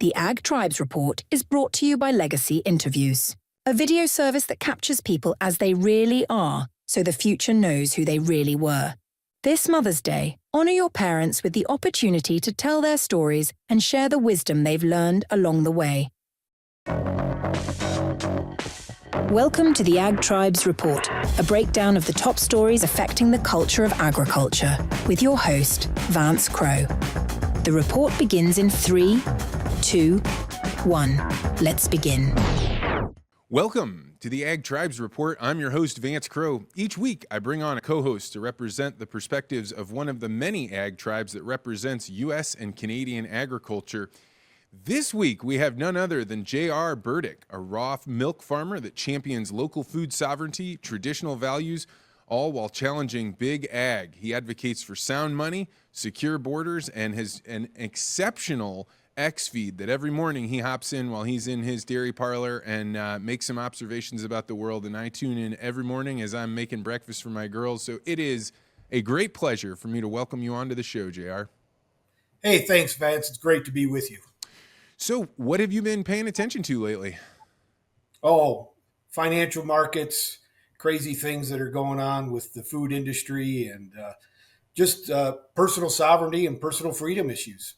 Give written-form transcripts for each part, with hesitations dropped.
The Ag Tribes Report is brought to you by Legacy Interviews, a video service that captures people as they really are, so the future knows who they really were. This Mother's Day, honor your parents with the opportunity to tell their stories and share the wisdom they've learned along the way. Welcome to the Ag Tribes Report, a breakdown of the top stories affecting the culture of agriculture, with your host, Vance Crowe. The report begins in 3, 2, 1. Let's begin. Welcome to the Ag Tribes Report. I'm your host, Vance Crowe. Each week, I bring on a co-host to represent the perspectives of one of the many ag tribes that represents U.S. and Canadian agriculture. This week, we have none other than JR Burdick, a raw milk farmer that champions local food sovereignty, traditional values, all while challenging big ag. He advocates for sound money, secure borders, and has an exceptional X feed that every morning he hops in while he's in his dairy parlor and makes some observations about the world. And I tune in every morning as I'm making breakfast for my girls. So it is a great pleasure for me to welcome you onto the show, JR. Hey, thanks, Vance. It's great to be with you. So what have you been paying attention to lately? Oh, financial markets, crazy things that are going on with the food industry, and just personal sovereignty and personal freedom issues.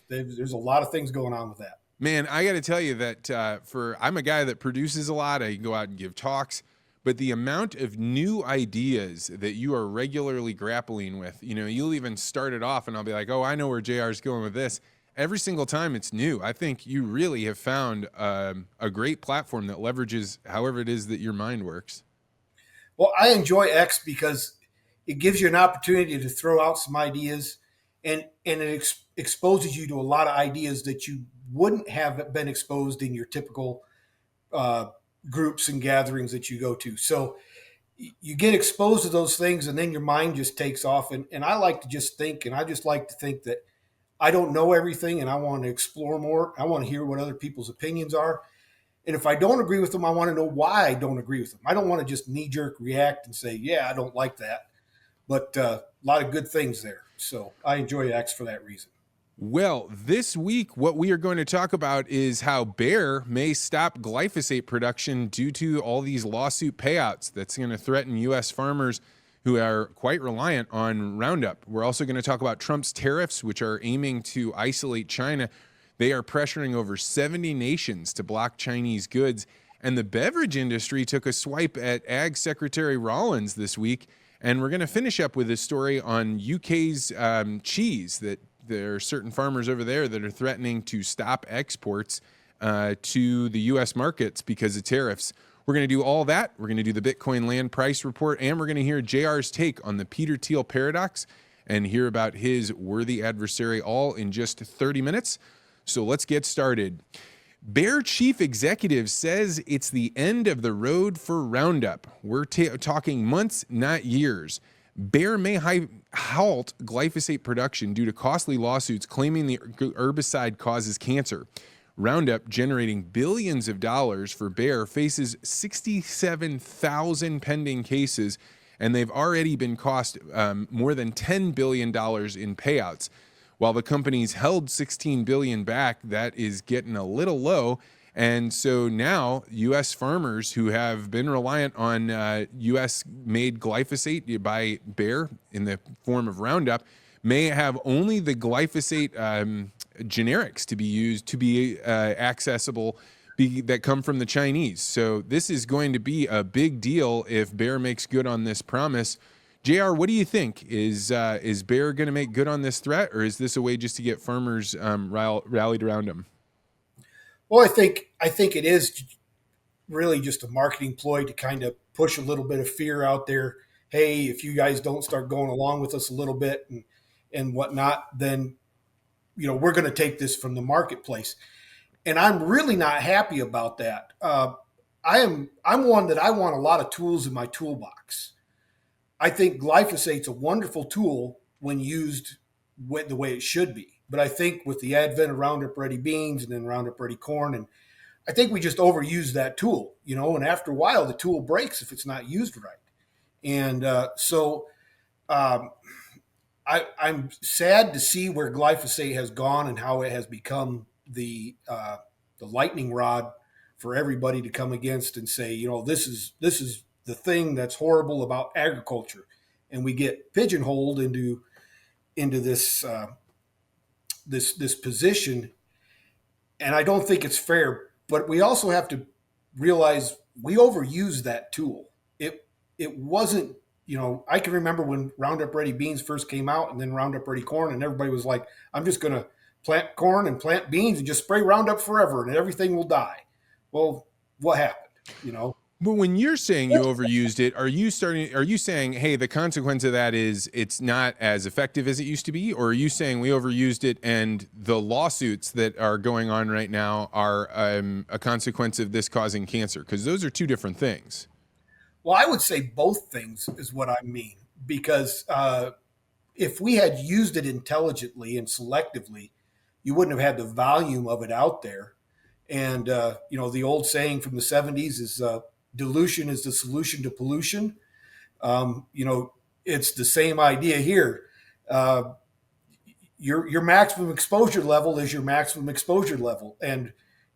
There's a lot of things going on with that. Man, I got to tell you that I'm a guy that produces a lot. I go out and give talks, but the amount of new ideas that you are regularly grappling with, you'll even start it off and I'll be like, oh, I know where JR's going with this. Every single time it's new. I think you really have found a great platform that leverages however it is that your mind works. Well, I enjoy X because it gives you an opportunity to throw out some ideas, and it exposes you to a lot of ideas that you wouldn't have been exposed in your typical groups and gatherings that you go to. So you get exposed to those things, and then your mind just takes off. And I like to just think, and I just like to think that I don't know everything, and I want to explore more. I want to hear what other people's opinions are. And if I don't agree with them, I want to know why I don't agree with them. I don't want to just knee-jerk react and say, yeah, I don't like that. But a lot of good things there. So I enjoy X for that reason. Well, this week, what we are going to talk about is how Bayer may stop glyphosate production due to all these lawsuit payouts that's going to threaten U.S. farmers who are quite reliant on Roundup. We're also going to talk about Trump's tariffs, which are aiming to isolate China. They are pressuring over 70 nations to block Chinese goods. And the beverage industry took a swipe at Ag Secretary Rollins this week. And we're going to finish up with this story on UK's cheese, that there are certain farmers over there that are threatening to stop exports to the U.S. markets because of tariffs. We're going to do all that. We're going to do the Bitcoin land price report, and we're going to hear JR's take on the Peter Thiel paradox and hear about his worthy adversary, all in just 30 minutes. So let's get started. Bayer chief executive says it's the end of the road for Roundup. We're talking months, not years. Bayer may halt glyphosate production due to costly lawsuits claiming the herbicide causes cancer. Roundup, generating billions of dollars for Bayer, faces 67,000 pending cases, and they've already been cost more than $10 billion in payouts. While the company's held $16 billion back, that is getting a little low. And so now U.S. farmers who have been reliant on U.S.-made glyphosate by Bayer in the form of Roundup may have only the glyphosate generics to be used, to be accessible, that come from the Chinese. So this is going to be a big deal if Bayer makes good on this promise. JR, what do you think? Is Bayer going to make good on this threat, or is this a way just to get farmers rallied around them? Well, I think it is really just a marketing ploy to kind of push a little bit of fear out there. Hey, if you guys don't start going along with us a little bit and whatnot, then we're going to take this from the marketplace. And I'm really not happy about that. I'm one that I want a lot of tools in my toolbox. I think glyphosate's a wonderful tool when used the way it should be. But I think with the advent of Roundup Ready beans and then Roundup Ready corn, and I think we just overuse that tool, and after a while the tool breaks if it's not used right. And so I'm sad to see where glyphosate has gone and how it has become the lightning rod for everybody to come against and say, this is the thing that's horrible about agriculture, and we get pigeonholed into this position, and I don't think it's fair. But we also have to realize we overuse that tool. It wasn't, I can remember when Roundup Ready beans first came out, and then Roundup Ready corn, and everybody was like, I'm just going to plant corn and plant beans and just spray Roundup forever, and everything will die. Well, what happened? But when you're saying you overused it, are you saying, hey, the consequence of that is it's not as effective as it used to be? Or are you saying we overused it and the lawsuits that are going on right now are a consequence of this causing cancer? Because those are two different things. Well, I would say both things is what I mean, because if we had used it intelligently and selectively, you wouldn't have had the volume of it out there. And, the old saying from the 70s is dilution is the solution to pollution. It's the same idea here. Your maximum exposure level is your maximum exposure level. And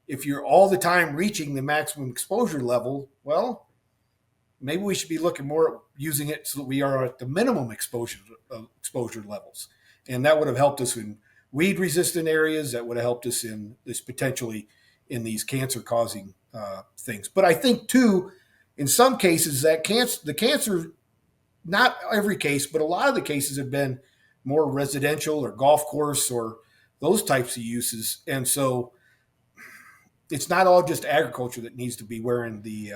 if you're all the time reaching the maximum exposure level, well, maybe we should be looking more at using it so that we are at the minimum exposure levels. And that would have helped us in weed resistant areas. That would have helped us in this potentially in these cancer causing things. But I think too, in some cases that the cancer, not every case, but a lot of the cases have been more residential or golf course or those types of uses. And so it's not all just agriculture that needs to be wearing the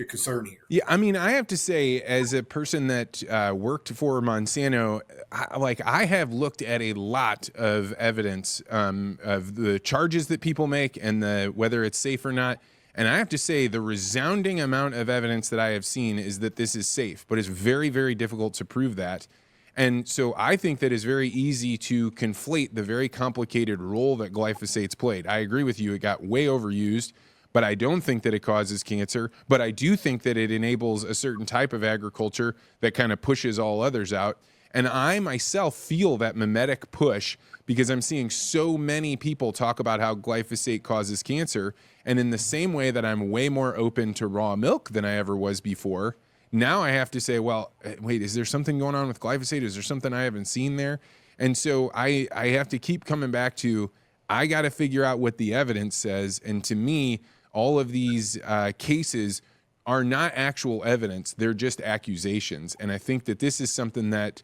concern here. Yeah, I mean, I have to say, as a person that worked for Monsanto, I have looked at a lot of evidence of the charges that people make and whether it's safe or not. And I have to say, the resounding amount of evidence that I have seen is that this is safe, but it's very, very difficult to prove that. And so I think that it's very easy to conflate the very complicated role that glyphosate's played. I agree with you; it got way overused. But I don't think that it causes cancer. But I do think that it enables a certain type of agriculture that kind of pushes all others out. And I myself feel that mimetic push because I'm seeing so many people talk about how glyphosate causes cancer. And in the same way that I'm way more open to raw milk than I ever was before, now I have to say, well, wait, is there something going on with glyphosate? Is there something I haven't seen there? And so I have to keep coming back to, I got to figure out what the evidence says. And to me, all of these cases are not actual evidence. They're just accusations. And I think that this is something that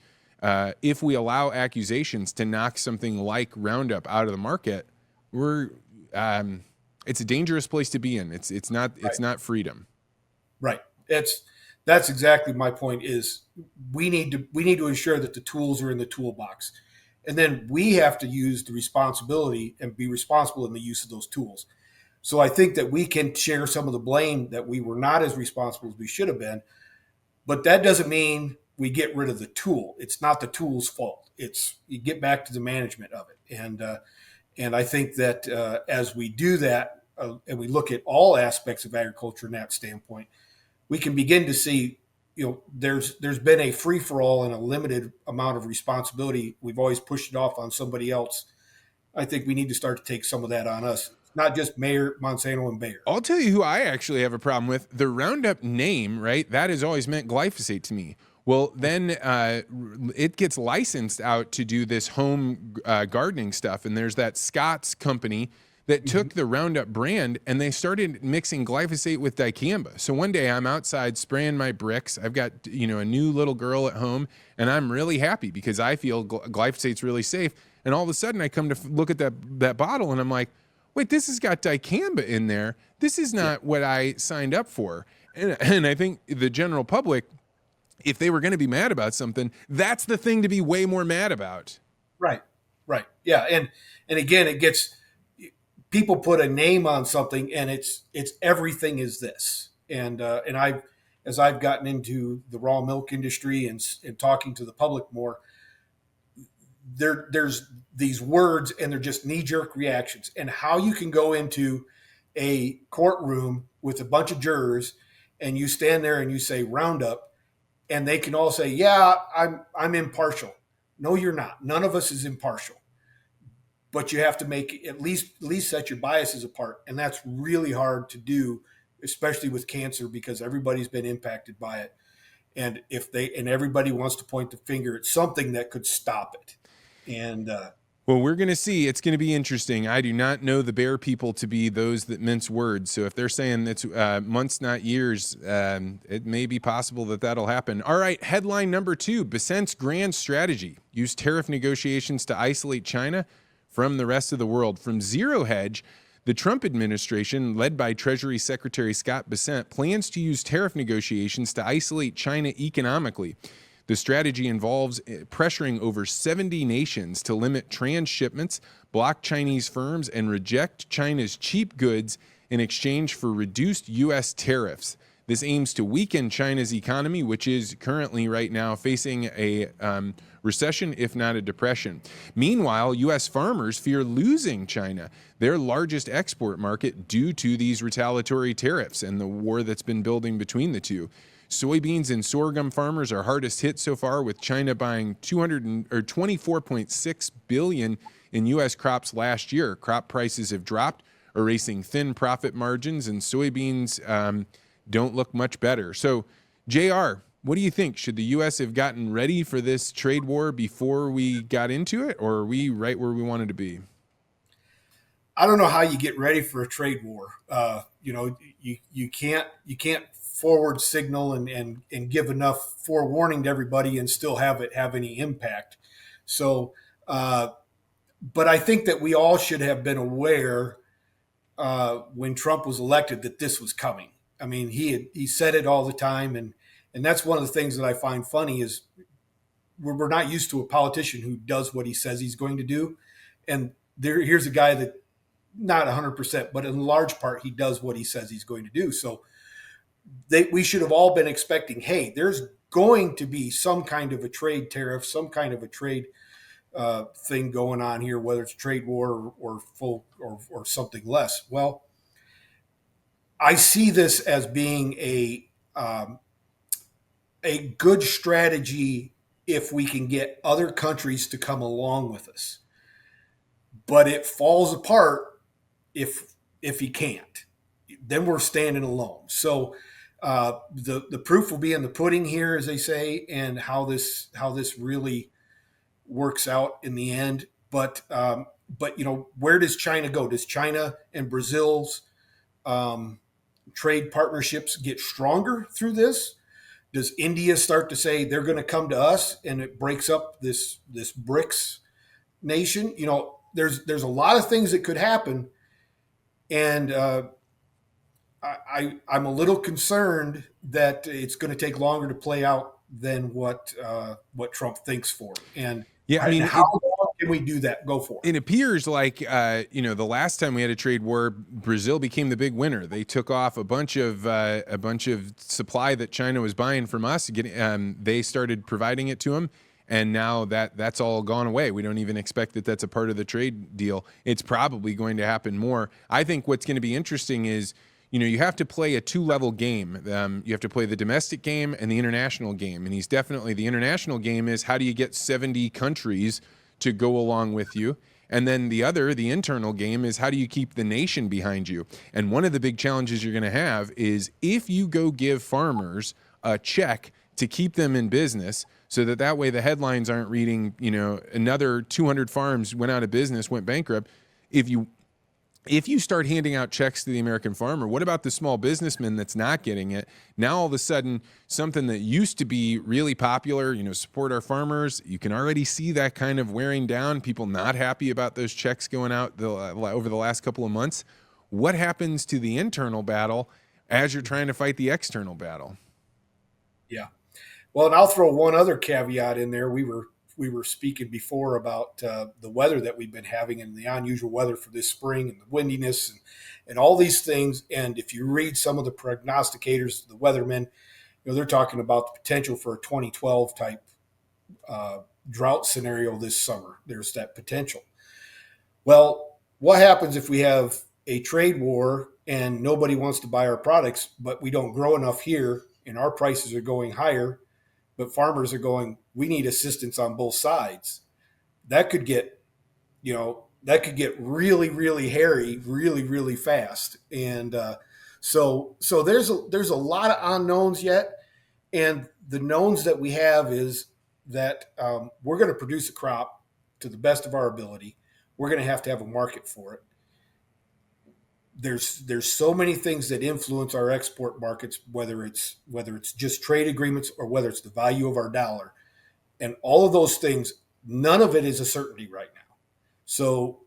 if we allow accusations to knock something like Roundup out of the market, it's a dangerous place to be in. It's not freedom. Right. That's exactly my point is we need to ensure that the tools are in the toolbox. And then we have to use the responsibility and be responsible in the use of those tools. So I think that we can share some of the blame that we were not as responsible as we should have been, but that doesn't mean we get rid of the tool. It's not the tool's fault. It's you get back to the management of it. And I think that as we do that and we look at all aspects of agriculture in that standpoint, we can begin to see, there's been a free for all and a limited amount of responsibility. We've always pushed it off on somebody else. I think we need to start to take some of that on us. Not just Mayor, Monsanto, and Bayer. I'll tell you who I actually have a problem with. The Roundup name, right? That has always meant glyphosate to me. Well, then it gets licensed out to do this home gardening stuff. And there's that Scott's company that took the Roundup brand and they started mixing glyphosate with dicamba. So one day I'm outside spraying my bricks. I've got, a new little girl at home and I'm really happy because I feel glyphosate's really safe. And all of a sudden I come to look at that bottle and I'm like, wait, this has got dicamba in there. This is not what I signed up for. And I think the general public, if they were going to be mad about something, that's the thing to be way more mad about. Right. Yeah. And again, it gets, people put a name on something and it's everything is this. And as I've gotten into the raw milk industry and talking to the public more, there's these words and they're just knee-jerk reactions, and how you can go into a courtroom with a bunch of jurors and you stand there and you say Roundup and they can all say, yeah, I'm impartial. No, you're not. None of us is impartial. but you have to make at least set your biases apart, and that's really hard to do, especially with cancer, because everybody's been impacted by it. And everybody wants to point the finger at something that could stop it. And Well, we're going to see. It's going to be interesting. I do not know the Bayer people to be those that mince words. So if they're saying it's months, not years, it may be possible that that'll happen. All right, headline number 2, Besant's grand strategy. Use tariff negotiations to isolate China from the rest of the world. From Zero Hedge, the Trump administration, led by Treasury Secretary Scott Bessent, plans to use tariff negotiations to isolate China economically. The strategy involves pressuring over 70 nations to limit transshipments, block Chinese firms, and reject China's cheap goods in exchange for reduced U.S. tariffs. This aims to weaken China's economy, which is currently right now facing a recession, if not a depression. Meanwhile, U.S. farmers fear losing China, their largest export market, due to these retaliatory tariffs and the war that's been building between the two. Soybeans and sorghum farmers are hardest hit so far, with China buying 24.6 billion in U.S. crops last year. Crop prices have dropped, erasing thin profit margins, and soybeans don't look much better. So, JR, what do you think? Should the U.S. have gotten ready for this trade war before we got into it, or are we right where we wanted to be? I don't know how you get ready for a trade war. You can't forward signal and give enough forewarning to everybody and still have it have any impact. So, but I think that we all should have been aware when Trump was elected that this was coming. I mean, he said it all the time, and that's one of the things that I find funny is we're not used to a politician who does what he says he's going to do, and here's a guy that not 100%, but in large part he does what he says he's going to do. So we should have all been expecting, hey, there's going to be some kind of a trade tariff, some kind of a trade thing going on here, whether it's trade war or full or something less. Well, I see this as being a good strategy if we can get other countries to come along with us, but it falls apart if he can't. Then we're standing alone. So the proof will be in the pudding here, as they say, and how this really works out in the end. But where does China go? Does China and Brazil's trade partnerships get stronger through this? Does India start to say they're going to come to us, and it breaks up this BRICS nation? There's a lot of things that could happen, and I'm a little concerned that it's going to take longer to play out than what Trump thinks for. And yeah, I mean, how long can we do that? Go for it. It appears like the last time we had a trade war, Brazil became the big winner. They took off a bunch of supply that China was buying from us. They started providing it to them. And now that's all gone away. We don't even expect that that's a part of the trade deal. It's probably going to happen more. I think what's going to be interesting is, you have to play a 2-level game. You have to play the domestic game and the international game. And the international game is, how do you get 70 countries to go along with you? And then the internal game is, how do you keep the nation behind you? And one of the big challenges you're going to have is, if you go give farmers a check to keep them in business, so that way the headlines aren't reading, another 200 farms went out of business, went bankrupt. If you start handing out checks to the American farmer, what about the small businessman that's not getting it? Now all of a sudden, something that used to be really popular, support our farmers, you can already see that kind of wearing down, people not happy about those checks going out over the last couple of months. What happens to the internal battle as you're trying to fight the external battle? Yeah. Well, and I'll throw one other caveat in there. We were speaking before about the weather that we've been having and the unusual weather for this spring and the windiness and all these things. And if you read some of the prognosticators, the weathermen, they're talking about the potential for a 2012 type drought scenario this summer. There's that potential. Well, what happens if we have a trade war and nobody wants to buy our products, but we don't grow enough here and our prices are going higher, but farmers are going, we need assistance on both sides? That could get, that could get really, really hairy, really, really fast. And so there's a lot of unknowns yet, and the knowns that we have is that we're going to produce a crop to the best of our ability. We're going to have a market for it. There's so many things that influence our export markets, whether it's just trade agreements or whether it's the value of our dollar, and all of those things. None of it is a certainty right now. So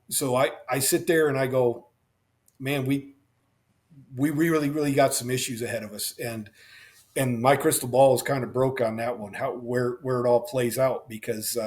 I sit there and I go, man, we really, really got some issues ahead of us, and my crystal ball is kind of broke on that one, where it all plays out, because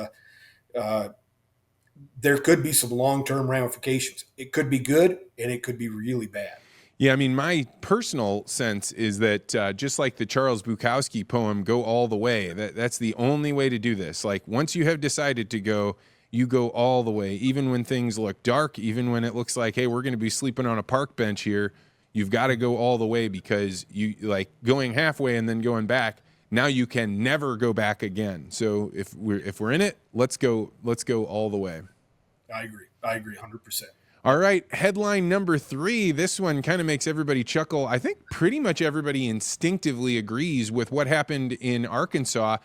there could be some long-term ramifications. It could be good and it could be really bad. Yeah, I mean, my personal sense is that just like the Charles Bukowski poem, "Go all the way," that's the only way to do this. Like, once you have decided to go, you go all the way, even when things look dark, even when it looks like, hey, we're going to be sleeping on a park bench here. You've got to go all the way, because you like going halfway and then going back. Now you can never go back again. So if we're in it, let's go all the way. I agree 100%. All right, headline number 3. This one kind of makes everybody chuckle. I think pretty much everybody instinctively agrees with what happened in Arkansas.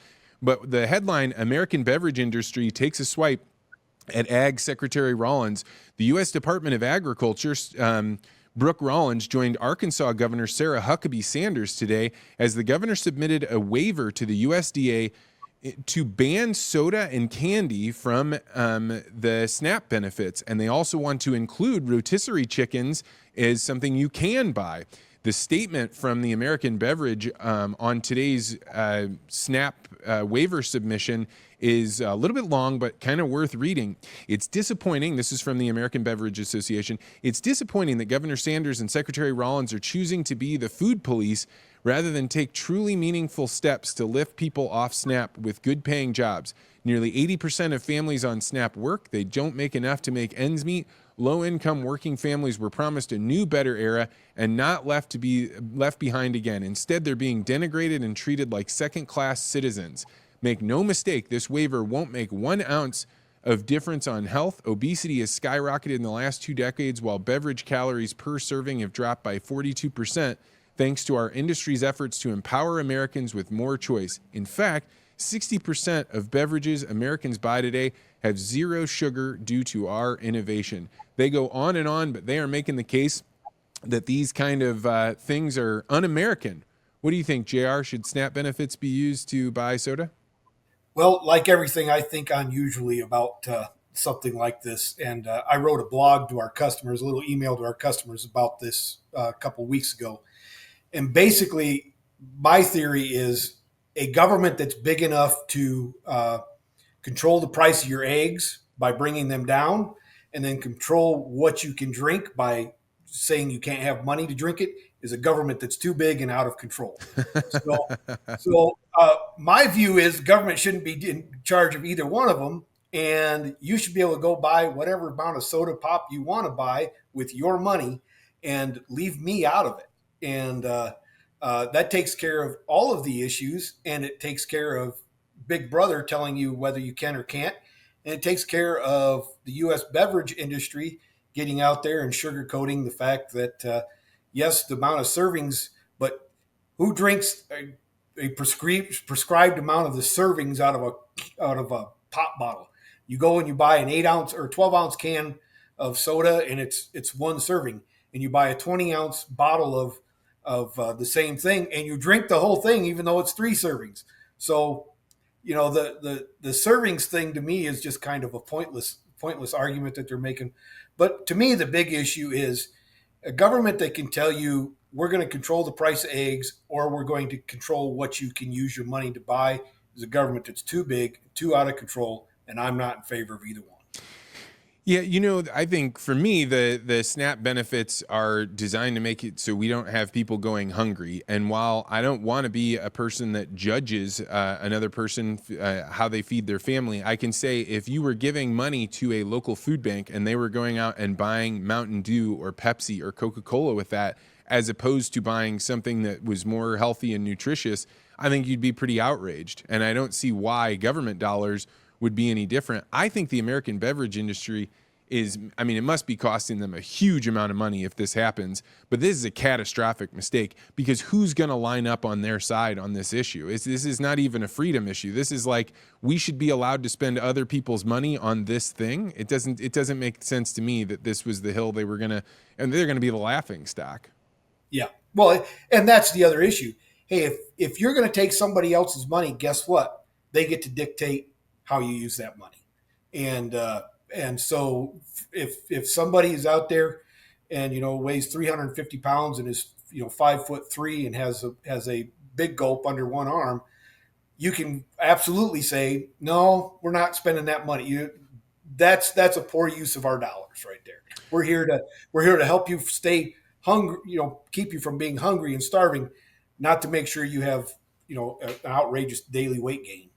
But the headline, American beverage industry takes a swipe at Ag Secretary Rollins. The U.S. Department of Agriculture, Brooke Rollins, joined Arkansas Governor Sarah Huckabee Sanders today as the governor submitted a waiver to the USDA to ban soda and candy from the SNAP benefits. And they also want to include rotisserie chickens as something you can buy. The statement from the American Beverage on today's SNAP waiver submission is a little bit long, but kind of worth reading. It's disappointing. This is from the American Beverage Association. It's disappointing that Governor Sanders and Secretary Rollins are choosing to be the food police rather than take truly meaningful steps to lift people off SNAP with good-paying jobs. Nearly 80% of families on SNAP work. They don't make enough to make ends meet. Low-income working families were promised a new, better era and not left behind again. Instead, they're being denigrated and treated like second-class citizens. Make no mistake, this waiver won't make 1 ounce of difference on health. Obesity has skyrocketed in the last 2 decades, while beverage calories per serving have dropped by 42%, thanks to our industry's efforts to empower Americans with more choice. In fact, 60% of beverages Americans buy today have 0 sugar due to our innovation. They go on, but they are making the case that these kind of things are un-American. What do you think, JR? Should SNAP benefits be used to buy soda? Well, like everything, I think unusually about something like this. And I wrote a blog to our customers, a little email to our customers about this a couple weeks ago. And basically, my theory is a government that's big enough to control the price of your eggs by bringing them down, and then control what you can drink by saying you can't have money to drink it, is a government that's too big and out of control. So my view is government shouldn't be in charge of either one of them, and you should be able to go buy whatever amount of soda pop you want to buy with your money and leave me out of it. And that takes care of all of the issues, and it takes care of Big Brother telling you whether you can or can't. And it takes care of the U.S. beverage industry getting out there and sugarcoating the fact that, yes, the amount of servings, but who drinks a prescribed amount of the servings out of a pop bottle? You go and you buy an 8-ounce or 12-ounce can of soda, and it's 1 serving, and you buy a 20-ounce bottle of the same thing, and you drink the whole thing, even though it's 3 servings. So, you know, the servings thing to me is just kind of a pointless argument that they're making. But to me, the big issue is a government that can tell you we're going to control the price of eggs, or we're going to control what you can use your money to buy, is a government that's too big, too out of control, and I'm not in favor of either one. Yeah, you know, I think for me, the SNAP benefits are designed to make it so we don't have people going hungry. And while I don't want to be a person that judges another person how they feed their family, I can say if you were giving money to a local food bank and they were going out and buying Mountain Dew or Pepsi or Coca-Cola with that, as opposed to buying something that was more healthy and nutritious, I think you'd be pretty outraged. And I don't see why government dollars would be any different. I think the American beverage industry is, I mean, it must be costing them a huge amount of money if this happens, but this is a catastrophic mistake, because who's going to line up on their side on this issue? This is not even a freedom issue. This is like, we should be allowed to spend other people's money on this thing. It doesn't make sense to me that this was the hill they were going to, and they're going to be the laughing stock. Yeah. Well, and that's the other issue. Hey, if you're going to take somebody else's money, guess what? They get to dictate how you use that money. And so if somebody is out there and, weighs 350 pounds and is, 5'3" and has a big gulp under one arm, you can absolutely say, no, we're not spending that money. That's a poor use of our dollars right there. We're here to help you stay hungry, keep you from being hungry and starving, not to make sure you have, an outrageous daily weight gain.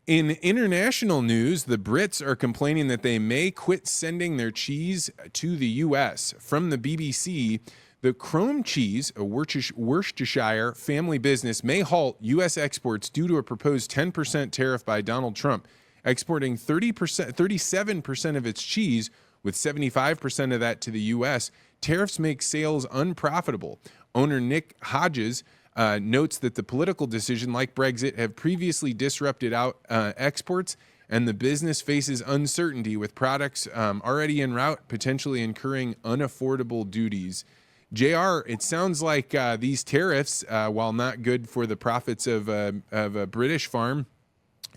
In international news, the Brits are complaining that they may quit sending their cheese to the U.S. From the BBC, the Crome cheese, a Worcestershire family business, may halt U.S. exports due to a proposed 10% tariff by Donald Trump, exporting 37% of its cheese, with 75% of that to the U.S. Tariffs make sales unprofitable. Owner Nick Hodges notes that the political decision, like Brexit, have previously disrupted exports, and the business faces uncertainty with products already en route, potentially incurring unaffordable duties. JR, it sounds like these tariffs, while not good for the profits of a British farm,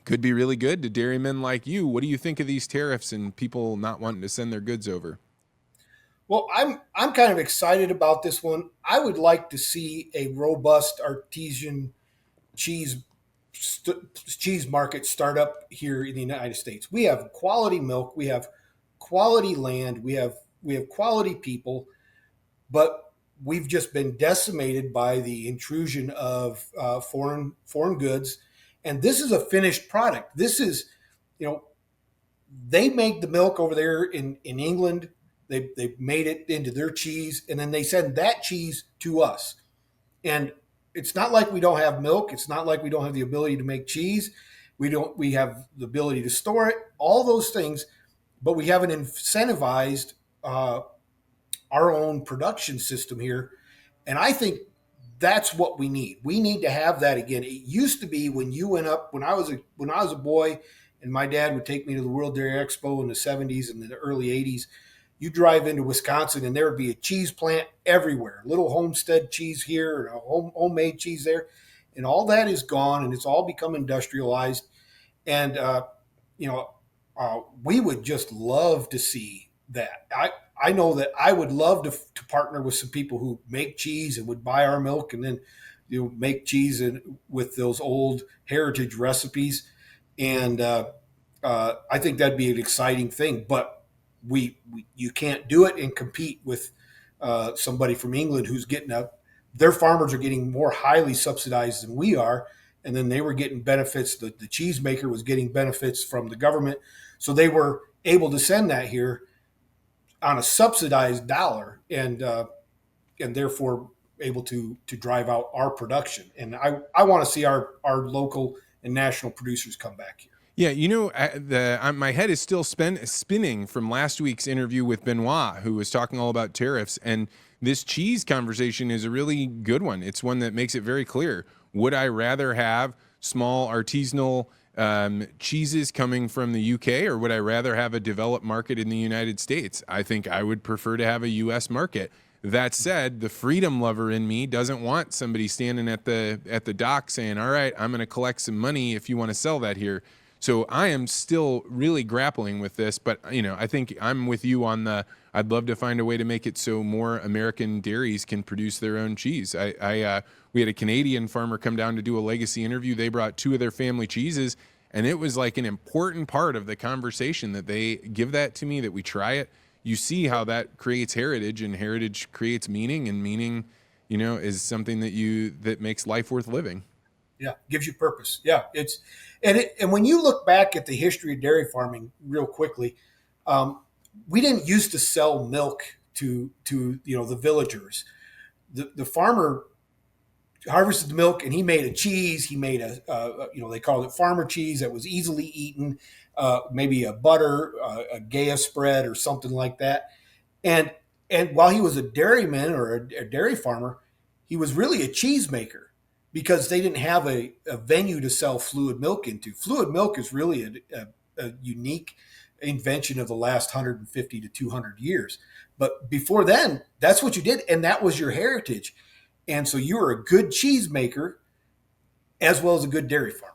could be really good to dairymen like you. What do you think of these tariffs and people not wanting to send their goods over? Well, I'm kind of excited about this one. I would like to see a robust artisan cheese market start up here in the United States. We have quality milk, we have quality land, we have quality people, but we've just been decimated by the intrusion of foreign goods. And this is a finished product. This is, they make the milk over there in England. They've made it into their cheese, and then they send that cheese to us. And it's not like we don't have milk. It's not like we don't have the ability to make cheese. We have the ability to store it, all those things, but we haven't incentivized our own production system here. And I think that's what we need. We need to have that again. It used to be when I was a boy, and my dad would take me to the World Dairy Expo in the 70s and the early 80s. You drive into Wisconsin and there would be a cheese plant everywhere, little homestead cheese here and a homemade cheese there. And all that is gone, and it's all become industrialized. And, we would just love to see that. I know that I would love to partner with some people who make cheese and would buy our milk and then make cheese with those old heritage recipes. And I think that'd be an exciting thing. But you can't do it and compete with somebody from England who's their farmers are getting more highly subsidized than we are, and then they were getting benefits. The cheesemaker was getting benefits from the government, so they were able to send that here on a subsidized dollar, and therefore able to drive out our production. And I want to see our local and national producers come back here. Yeah, my head is still spinning from last week's interview with Benoit, who was talking all about tariffs. And this cheese conversation is a really good one. It's one that makes it very clear. Would I rather have small artisanal cheeses coming from the UK, or would I rather have a developed market in the United States? I think I would prefer to have a U.S. market. That said, the freedom lover in me doesn't want somebody standing at the dock saying, all right, I'm going to collect some money if you want to sell that here. So I am still really grappling with this, but I think I'm with you on I'd love to find a way to make it so more American dairies can produce their own cheese. We had a Canadian farmer come down to do a legacy interview. They brought 2 of their family cheeses, and it was like an important part of the conversation that they give that to me, that we try it. You see how that creates heritage, and heritage creates meaning, and meaning, is something that makes life worth living. Yeah, gives you purpose. Yeah, and when you look back at the history of dairy farming real quickly, we didn't used to sell milk to the villagers. The farmer harvested the milk and he made a cheese. He made they called it farmer cheese that was easily eaten. maybe a butter, a Gaia spread, or something like that. And while he was a dairyman or a dairy farmer, he was really a cheesemaker because they didn't have a venue to sell fluid milk into. Fluid milk is really a unique invention of the last 150 to 200 years. But before then, that's what you did, and that was your heritage. And so you were a good cheesemaker as well as a good dairy farmer.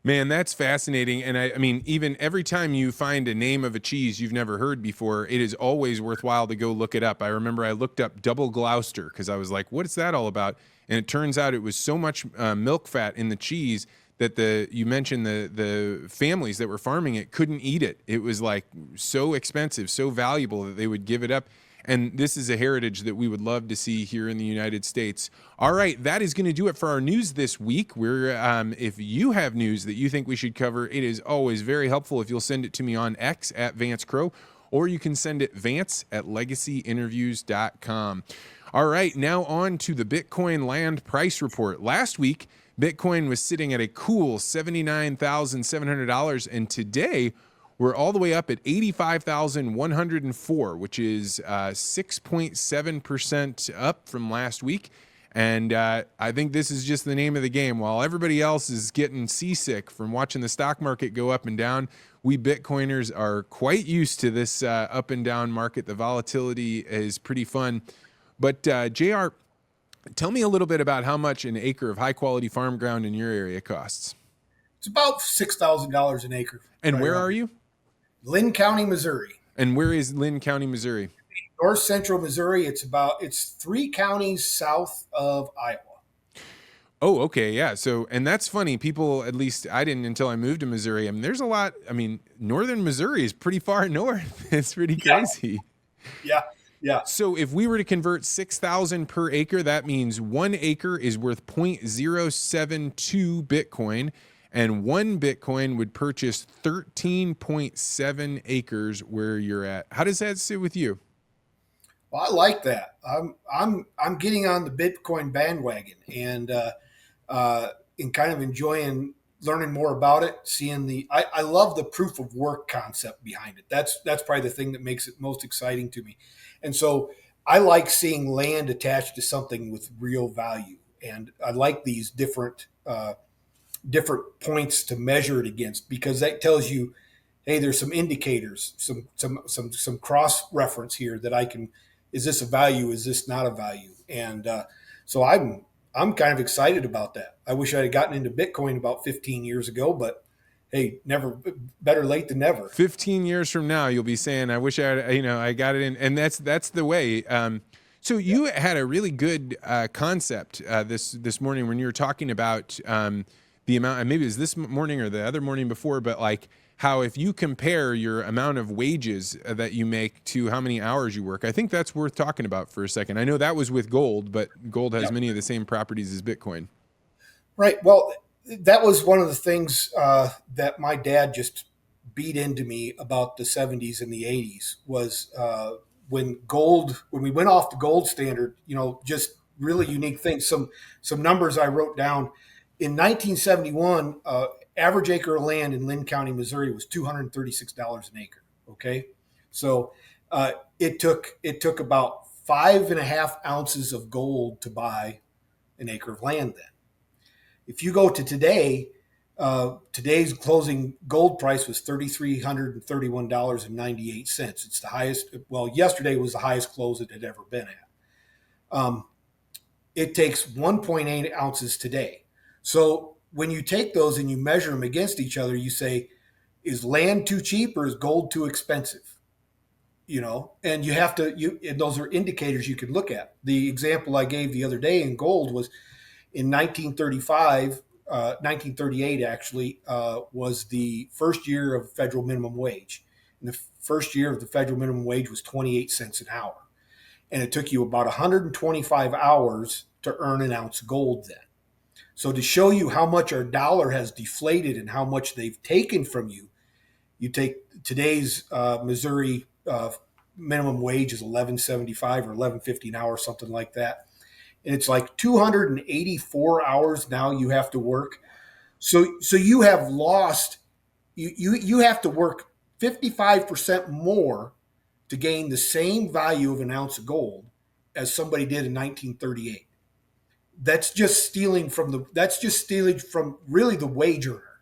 Man, that's fascinating. And I mean, even every time you find a name of a cheese you've never heard before, it is always worthwhile to go look it up. I remember I looked up double Gloucester because I was like, what is that all about? And it turns out it was so much milk fat in the cheese that you mentioned the families that were farming it couldn't eat it. It was like so expensive, so valuable that they would give it up. And this is a heritage that we would love to see here in the United States. All right, that is going to do it for our news this week. If you have news that you think we should cover, it is always very helpful if you'll send it to me on X at Vance Crowe, or you can send it vance@legacyinterviews.com. All right, now on to the Bitcoin land price report. Last week, Bitcoin was sitting at a cool $79,700, and today we're all the way up at 85,104, which is 6.7% up from last week. And I think this is just the name of the game. While everybody else is getting seasick from watching the stock market go up and down, we Bitcoiners are quite used to this up and down market. The volatility is pretty fun. But JR, tell me a little bit about how much an acre of high quality farm ground in your area costs. It's about $6,000 an acre. And where are you? Lynn County, Missouri. And where is Lynn County, Missouri? North central Missouri. It's 3 counties south of Iowa. Oh, okay. Yeah. So, and that's funny. People, at least I didn't until I moved to Missouri. I mean, there's a lot. I mean, northern Missouri is pretty far north. It's pretty crazy. Yeah. Yeah. So if we were to convert 6,000 per acre, that means 1 acre is worth 0.072 Bitcoin. And 1 Bitcoin would purchase 13.7 acres where you're at. How does that sit with you? Well, I like that. I'm getting on the Bitcoin bandwagon and kind of enjoying learning more about it. Seeing I love the proof of work concept behind it. That's probably the thing that makes it most exciting to me. And so I like seeing land attached to something with real value. And I like these different points to measure it against, because that tells you, hey, there's some indicators, some cross reference here that I can. Is this a value? Is this not a value? And so I'm kind of excited about that. I wish I had gotten into Bitcoin about 15 years ago, but hey, better late than never. 15 years from now, you'll be saying, I wish I got it in. And that's the way. So you had a really good concept this morning when you were talking about the amount, and maybe it was this morning or the other morning before, but like how if you compare your amount of wages that you make to how many hours you work, I think that's worth talking about for a second. I know that was with gold, but gold has many of the same properties as Bitcoin. Right. Well, that was one of the things that my dad just beat into me about the 70s and the 80s was when we went off the gold standard, just really unique things. Some numbers I wrote down. In 1971, average acre of land in Lynn County, Missouri was $236 an acre. Okay. So it took about 5.5 ounces of gold to buy an acre of land then. If you go to today, today's closing gold price was $3,331.98. It's the highest. Well, yesterday was the highest close it had ever been at. It takes 1.8 ounces today. So when you take those and you measure them against each other, you say, is land too cheap or is gold too expensive? And you have to, and those are indicators you can look at. The example I gave the other day in gold was in 1938 actually, was the first year of federal minimum wage. And the first year of the federal minimum wage was 28 cents an hour. And it took you about 125 hours to earn an ounce of gold then. So to show you how much our dollar has deflated and how much they've taken from you, you take today's Missouri minimum wage is $11.75 or $11.50 an hour, something like that. And it's like 284 hours now you have to work. So you have lost, You have to work 55% more to gain the same value of an ounce of gold as somebody did in 1938. That's just stealing from really the wage earner.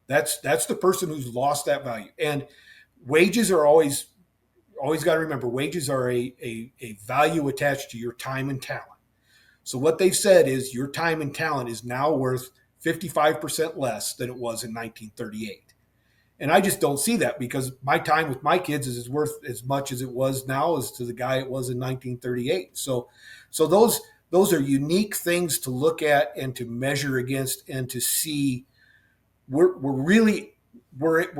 That's the person who's lost that value. And wages are always got to remember, wages are a value attached to your time and talent. So what they've said is your time and talent is now worth 55% less than it was in 1938. And I just don't see that, because my time with my kids is worth as much as it was now as to the guy it was in 1938. So those are unique things to look at and to measure against, and to see we're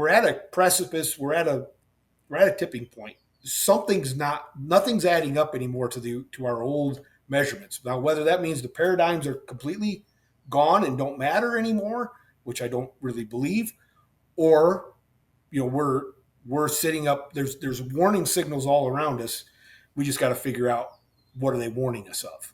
at a precipice. We're at a tipping point. Nothing's adding up anymore to our old measurements. Now, whether that means the paradigms are completely gone and don't matter anymore, which I don't really believe, or we're sitting up. There's warning signals all around us. We just got to figure out, what are they warning us of?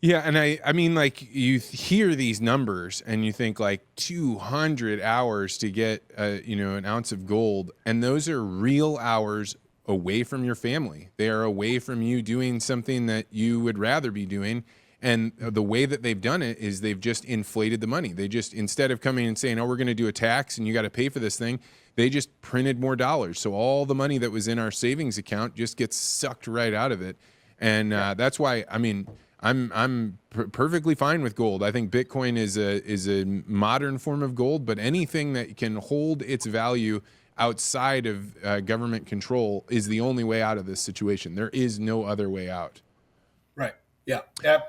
Yeah, and I mean, like, you hear these numbers and you think like 200 hours to get an ounce of gold, and those are real hours away from your family. They are away from you doing something that you would rather be doing. And the way that they've done it is they've just inflated the money. They just, instead of coming and saying, oh, we're going to do a tax and you got to pay for this thing, they just printed more dollars. So all the money that was in our savings account just gets sucked right out of it. And that's why, I mean, I'm perfectly fine with gold. I think Bitcoin is a modern form of gold, but anything that can hold its value outside of government control is the only way out of this situation. There is no other way out. Right. Yeah,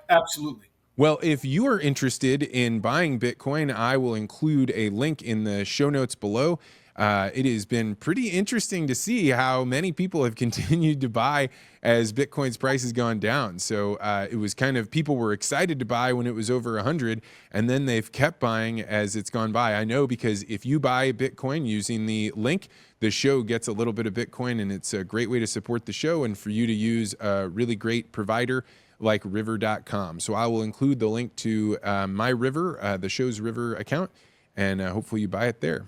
absolutely. Well, if you are interested in buying Bitcoin, I will include a link in the show notes below. It has been pretty interesting to see how many people have continued to buy as Bitcoin's price has gone down. So it was kind of, people were excited to buy when it was over 100, and then they've kept buying as it's gone by. I know, because if you buy Bitcoin using the link, the show gets a little bit of Bitcoin, and it's a great way to support the show and for you to use a really great provider like river.com. So I will include the link to my River, the show's River account, and hopefully you buy it there.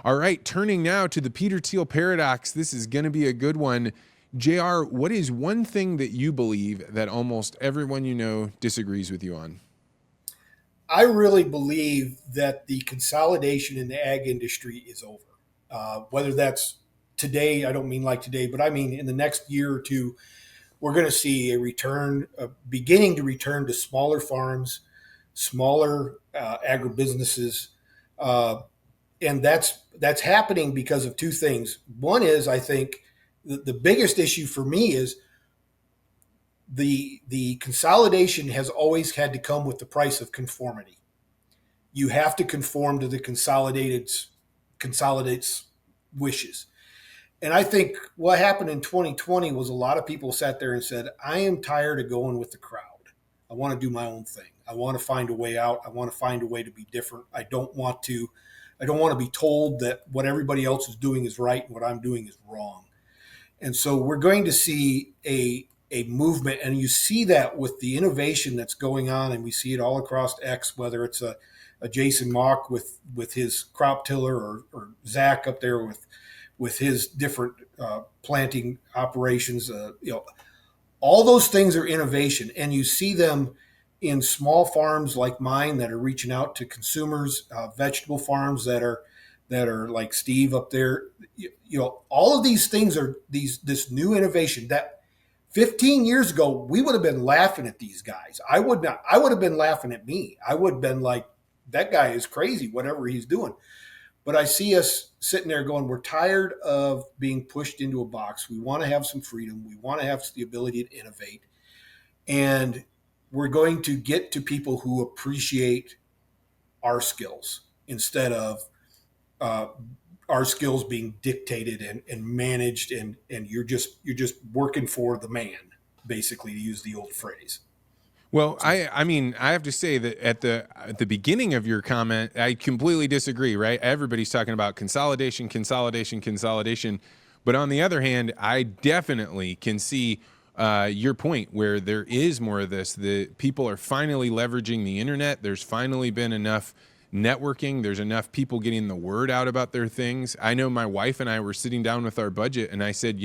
All right, turning now to the Peter Thiel paradox. This is going to be a good one. JR, what is one thing that you believe that almost everyone you know disagrees with you on? I really believe that the consolidation in the ag industry is over. Whether that's today, I don't mean like today, but I mean in the next year or two, we're going to see beginning to return to smaller farms, smaller agribusinesses, and that's happening because of two things. One is, I think, the biggest issue for me is the consolidation has always had to come with the price of conformity. You have to conform to the consolidate's wishes. And I think what happened in 2020 was a lot of people sat there and said, I am tired of going with the crowd. I want to do my own thing. I want to find a way out. I want to find a way to be different. I don't want to be told that what everybody else is doing is right and what I'm doing is wrong. And so we're going to see a movement, and you see that with the innovation that's going on, and we see it all across X, whether it's a Jason Mock with his crop tiller, or Zach up there with his different planting operations. All those things are innovation, and you see them in small farms like mine that are reaching out to consumers, vegetable farms that are like Steve up there. All of these things are this new innovation that 15 years ago we would have been laughing at these guys. I would have been laughing at me. I would have been like, that guy is crazy, whatever he's doing. But I see us sitting there going, we're tired of being pushed into a box. We want to have some freedom. We want to have the ability to innovate. And we're going to get to people who appreciate our skills instead of our skills being dictated and managed, and you're just working for the man, basically, to use the old phrase. Well, I mean, I have to say that at the beginning of your comment, I completely disagree, right? Everybody's talking about consolidation. But on the other hand, I definitely can see your point where there is more of this. The people are finally leveraging the internet. There's finally been enough networking. There's enough people getting the word out about their things. I know my wife and I were sitting down with our budget, and I said,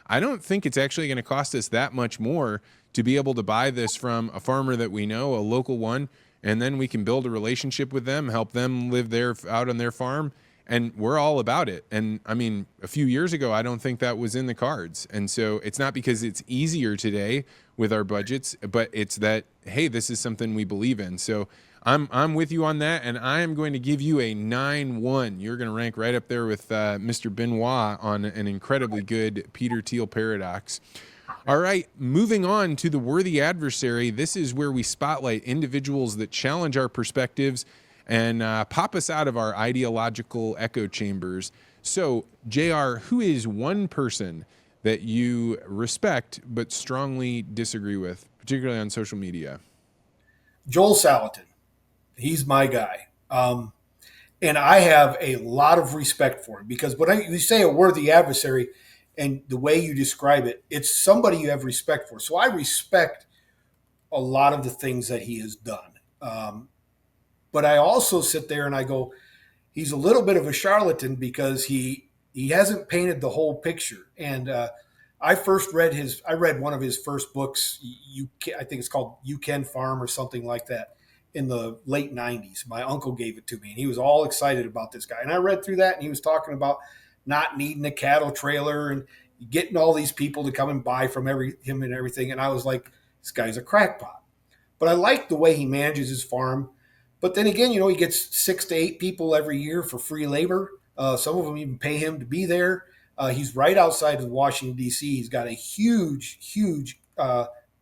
I don't think it's actually going to cost us that much more to be able to buy this from a farmer that we know, a local one, and then we can build a relationship with them, help them live out on their farm. And we're all about it. And I mean, a few years ago, I don't think that was in the cards. And so it's not because it's easier today with our budgets, but it's that, hey, this is something we believe in. So I'm with you on that. And I am going to give you a 9-1. You're going to rank right up there with Mr. Benoit on an incredibly good Peter Thiel paradox. All right, moving on to the worthy adversary. This is where we spotlight individuals that challenge our perspectives and pop us out of our ideological echo chambers. So, JR, who is one person that you respect but strongly disagree with, particularly on social media? Joel Salatin. He's my guy. And I have a lot of respect for him because when you say a worthy adversary and the way you describe it, it's somebody you have respect for. So I respect a lot of the things that he has done. But I also sit there and I go, he's a little bit of a charlatan because he hasn't painted the whole picture. And I read one of his first books. I think it's called You Can Farm or something like that in the late 90s. My uncle gave it to me and he was all excited about this guy. And I read through that and he was talking about not needing a cattle trailer and getting all these people to come and buy from him and everything. And I was like, this guy's a crackpot. But I like the way he manages his farm. But then again, he gets 6 to 8 people every year for free labor. Some of them even pay him to be there. He's right outside of Washington, D.C. He's got a huge, huge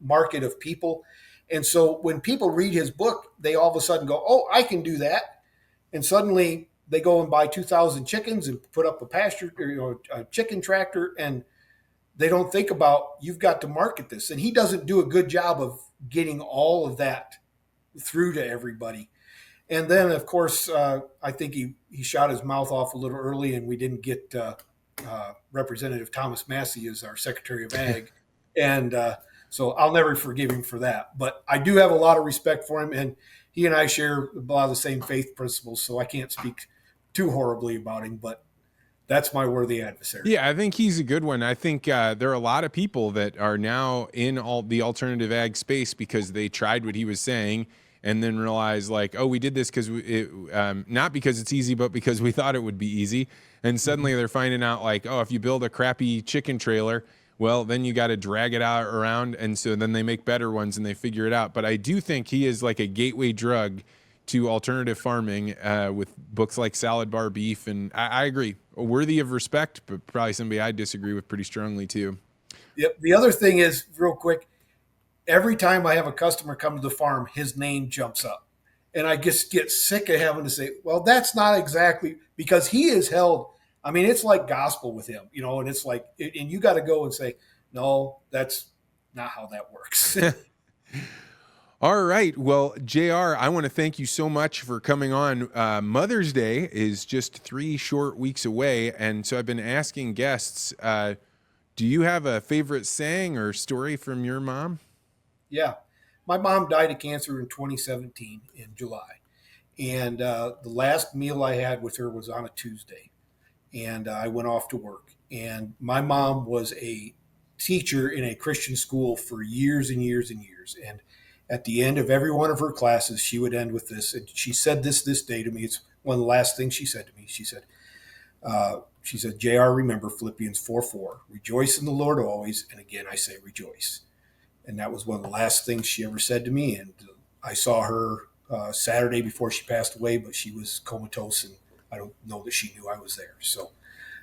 market of people. And so when people read his book, they all of a sudden go, oh, I can do that. And suddenly they go and buy 2,000 chickens and put up a pasture, a chicken tractor. And they don't think about, you've got to market this. And he doesn't do a good job of getting all of that through to everybody. And then, of course, I think he shot his mouth off a little early and we didn't get Representative Thomas Massey as our Secretary of Ag. And so I'll never forgive him for that. But I do have a lot of respect for him. And he and I share a lot of the same faith principles. So I can't speak too horribly about him. But that's my worthy adversary. Yeah, I think he's a good one. I think there are a lot of people that are now in all the alternative ag space because they tried what he was saying and then realize we did this because not because it's easy, but because we thought it would be easy. And suddenly they're finding out if you build a crappy chicken trailer, well, then you got to drag it out around. And so then they make better ones and they figure it out. But I do think he is like a gateway drug to alternative farming with books like Salad Bar Beef. And I agree, worthy of respect, but probably somebody I disagree with pretty strongly too. Yep. The other thing is, real quick, every time I have a customer come to the farm, his name jumps up. And I just get sick of having to say, well, that's not exactly, because he is held. I mean, it's like gospel with him, and it's like, and you got to go and say, no, that's not how that works. All right. Well, JR, I want to thank you so much for coming on. Mother's Day is just 3 short weeks away. And so I've been asking guests, do you have a favorite saying or story from your mom? Yeah. My mom died of cancer in 2017 in July. And the last meal I had with her was on a Tuesday. And I went off to work. And my mom was a teacher in a Christian school for years and years and years. And at the end of every one of her classes, she would end with this. And she said this day to me. It's one of the last things she said to me. She said, JR, remember Philippians 4:4, rejoice in the Lord always. And again, I say rejoice. And that was one of the last things she ever said to me. And I saw her Saturday before she passed away, but she was comatose, and I don't know that she knew I was there. So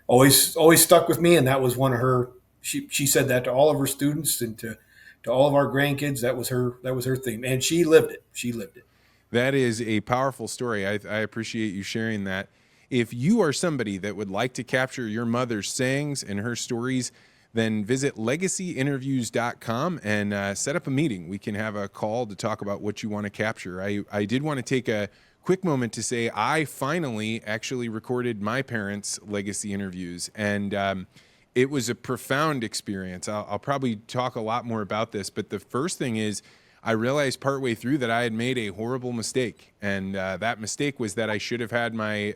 always stuck with me. And that was one of her, she said that to all of her students and to all of our grandkids. That was her theme. And she lived it. That is a powerful story. I appreciate you sharing that. If you are somebody that would like to capture your mother's sayings and her stories, then visit legacyinterviews.com and set up a meeting. We can have a call to talk about what you want to capture. I did want to take a quick moment to say I finally actually recorded my parents' legacy interviews, and it was a profound experience. I'll probably talk a lot more about this, but the first thing is I realized partway through that I had made a horrible mistake. And that mistake was that I should have had my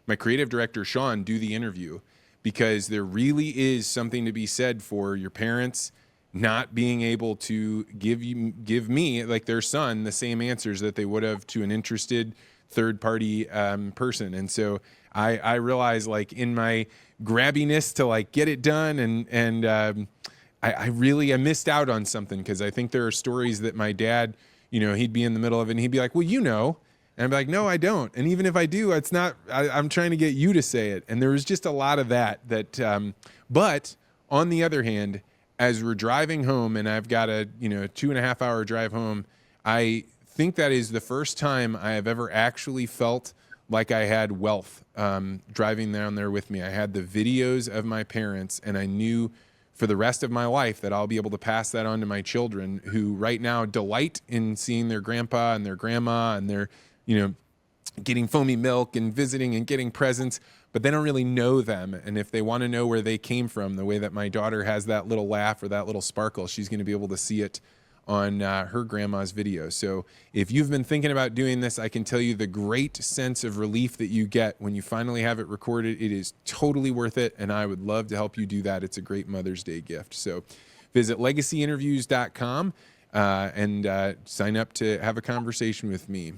my creative director, Sean, do the interview, because there really is something to be said for your parents not being able to give me, like their son, the same answers that they would have to an interested third-party person. And so I realized, like, in my grabbiness to like get it done, and I missed out on something, because I think there are stories that my dad, you know, he'd be in the middle of it and he'd be like, well, you know, and I'd be like, no, I don't. And even if I do, it's not, I'm trying to get you to say it. And there was just a lot of that, but on the other hand, as we're driving home, and I've got a, 2.5 hour drive home, I think that is the first time I have ever actually felt like I had wealth driving down there with me. I had the videos of my parents, and I knew for the rest of my life that I'll be able to pass that on to my children, who right now delight in seeing their grandpa and their grandma, and their, getting foamy milk and visiting and getting presents, but they don't really know them. And if they want to know where they came from, the way that my daughter has that little laugh or that little sparkle, she's going to be able to see it on her grandma's video. So if you've been thinking about doing this, I can tell you the great sense of relief that you get when you finally have it recorded. It is totally worth it, and I would love to help you do that. It's a great Mother's Day gift. So visit legacyinterviews.com and sign up to have a conversation with me.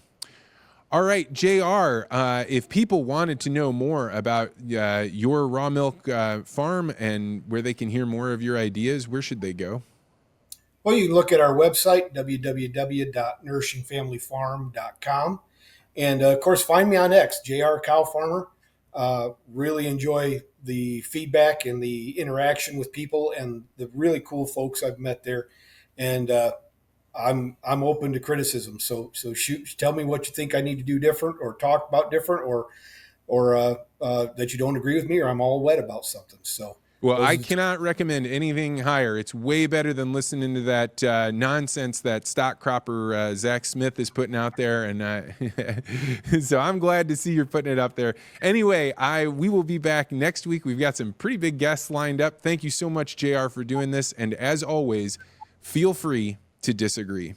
All right, JR, if people wanted to know more about your raw milk farm and where they can hear more of your ideas, where should they go? Well, you can look at our website, www.nourishingfamilyfarm.com. And, of course, find me on X, JR Cow Farmer. Really enjoy the feedback and the interaction with people and the really cool folks I've met there. And I'm open to criticism. So shoot, tell me what you think I need to do different, or talk about different, or that you don't agree with me, or I'm all wet about something. So. Well, I cannot recommend anything higher. It's way better than listening to that nonsense that stock cropper Zach Smith is putting out there. And so I'm glad to see you're putting it up there. Anyway, we will be back next week. We've got some pretty big guests lined up. Thank you so much, JR, for doing this. And as always, feel free to disagree.